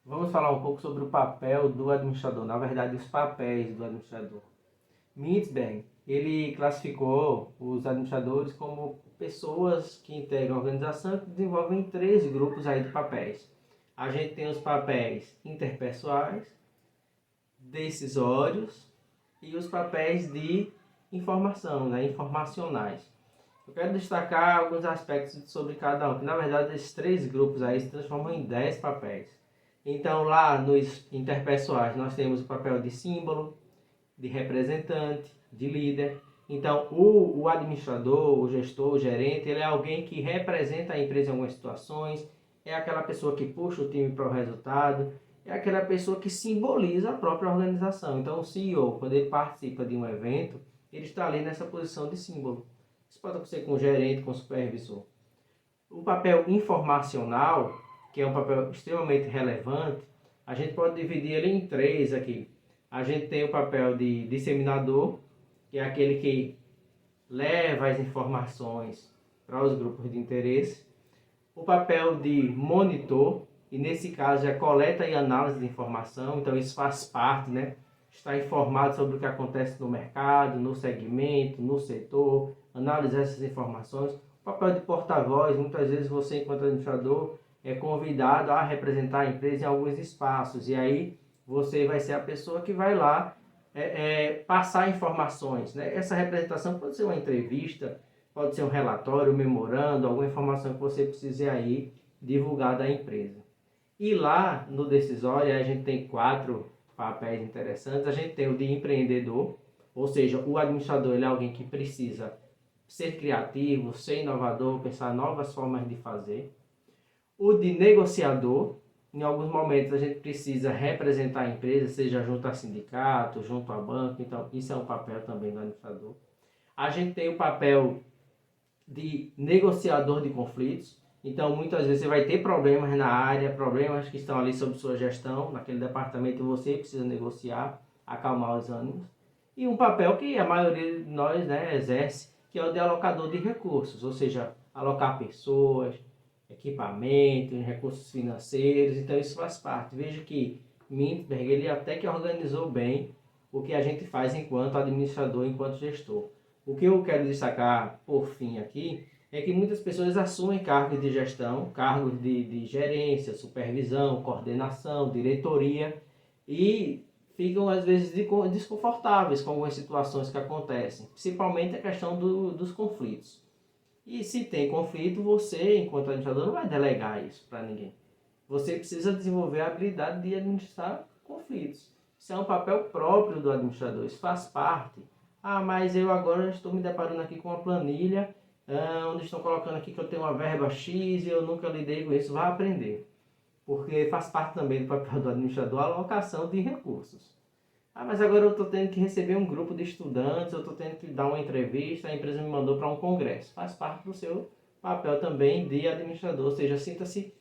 Vamos falar um pouco sobre o papel do administrador, na verdade, os papéis do administrador. Mintzberg, ele classificou os administradores como pessoas que integram a organização e que desenvolvem três grupos aí de papéis. A gente tem os papéis interpessoais, decisórios e os papéis de informação, né, informacionais. Eu quero destacar alguns aspectos sobre cada um, que na verdade esses três grupos aí se transformam em 10 papéis. Então lá nos interpessoais nós temos o papel de símbolo, de representante, de líder. Então o administrador, o gestor, o gerente, ele é alguém que representa a empresa em algumas situações, é aquela pessoa que puxa o time para o resultado, é aquela pessoa que simboliza a própria organização. Então o CEO, quando ele participa de um evento, ele está ali nessa posição de símbolo. Isso pode acontecer com o gerente, com o supervisor. O papel informacional, que é um papel extremamente relevante, a gente pode dividir ele em três aqui. A gente tem o papel de disseminador, que é aquele que leva as informações para os grupos de interesse. O papel de monitor, e nesse caso é coleta e análise de informação, então isso faz parte, né? Estar informado sobre o que acontece no mercado, no segmento, no setor, analisar essas informações. O papel de porta-voz, muitas vezes você, enquanto administrador, é convidado a representar a empresa em alguns espaços, e aí você vai ser a pessoa que vai lá passar informações, né? Essa representação pode ser uma entrevista, pode ser um relatório, um memorando, alguma informação que você precise aí divulgar da empresa. E lá no decisório a gente tem quatro papéis interessantes. A gente tem o de empreendedor, ou seja, o administrador ele é alguém que precisa ser criativo, ser inovador, pensar novas formas de fazer. O de negociador, em alguns momentos a gente precisa representar a empresa, seja junto a sindicato, junto a banco, então isso é um papel também do administrador. A gente tem o papel de negociador de conflitos. Então, muitas vezes você vai ter problemas na área, problemas que estão ali sob sua gestão, naquele departamento você precisa negociar, acalmar os ânimos. E um papel que a maioria de nós, né, exerce, que é o de alocador de recursos, ou seja, alocar pessoas, equipamentos, recursos financeiros. Então, isso faz parte. Veja que Mintzberg, ele até que organizou bem o que a gente faz enquanto administrador, enquanto gestor. O que eu quero destacar, por fim, aqui, é que muitas pessoas assumem cargos de gestão, cargos de gerência, supervisão, coordenação, diretoria, e ficam, às vezes, desconfortáveis com algumas situações que acontecem, principalmente a questão dos conflitos. E se tem conflito, você, enquanto administrador, não vai delegar isso para ninguém. Você precisa desenvolver a habilidade de administrar conflitos. Isso é um papel próprio do administrador, isso faz parte. Ah, mas eu agora estou me deparando aqui com uma planilha, onde estão colocando aqui que eu tenho uma verba X e eu nunca lidei com isso. Vai aprender, porque faz parte também do papel do administrador a alocação de recursos. Ah, mas agora eu estou tendo que receber um grupo de estudantes, eu estou tendo que dar uma entrevista, a empresa me mandou para um congresso. Faz parte do seu papel também de administrador, ou seja, sinta-se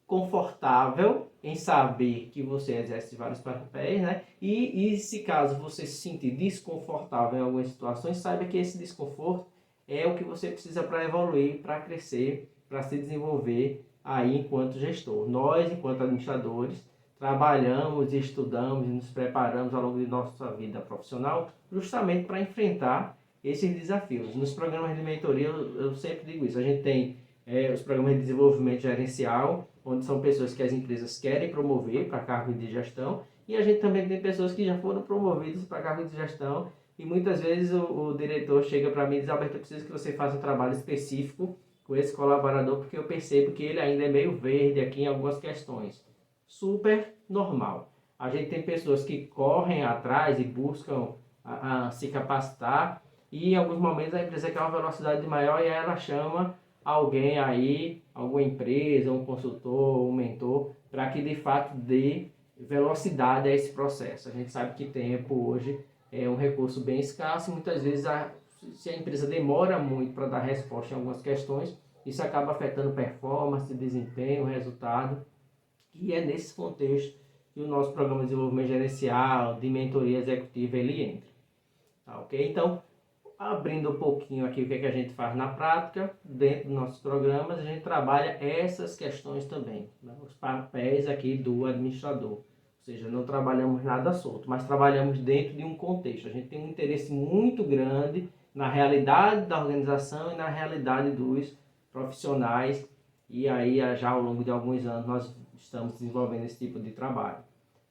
confortável em saber que você exerce vários papéis, né? E se caso você se sentir desconfortável em algumas situações, saiba que esse desconforto é o que você precisa para evoluir, para crescer, para se desenvolver aí enquanto gestor. Nós, enquanto administradores, trabalhamos, estudamos e nos preparamos ao longo de nossa vida profissional justamente para enfrentar esses desafios. Nos programas de mentoria, eu sempre digo isso, a gente tem os programas de desenvolvimento gerencial, onde são pessoas que as empresas querem promover para cargos de gestão, e a gente também tem pessoas que já foram promovidas para cargos de gestão, e muitas vezes o diretor chega para mim e diz: Alberto, eu preciso que você faça um trabalho específico com esse colaborador, porque eu percebo que ele ainda é meio verde aqui em algumas questões. Super normal. A gente tem pessoas que correm atrás e buscam se capacitar, e em alguns momentos a empresa quer uma velocidade maior e aí ela chama alguém aí, alguma empresa, um consultor, um mentor, para que de fato dê velocidade a esse processo. A gente sabe que tempo hoje é um recurso bem escasso e muitas vezes se a empresa demora muito para dar resposta em algumas questões, isso acaba afetando performance, desempenho, resultado, e é nesse contexto que o nosso programa de desenvolvimento gerencial, de mentoria executiva, ele entra. Tá, ok? Então, Abrindo um pouquinho aqui o que é que a gente faz na prática, dentro dos nossos programas, a gente trabalha essas questões também, né? Os papéis aqui do administrador. Ou seja, não trabalhamos nada solto, mas trabalhamos dentro de um contexto. A gente tem um interesse muito grande na realidade da organização e na realidade dos profissionais. E aí, já ao longo de alguns anos, nós estamos desenvolvendo esse tipo de trabalho.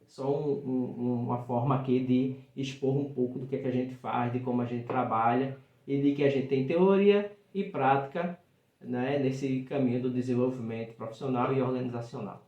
Só uma forma aqui de expor um pouco do que é que a gente faz, de como a gente trabalha e de que a gente tem teoria e prática, né, nesse caminho do desenvolvimento profissional e organizacional.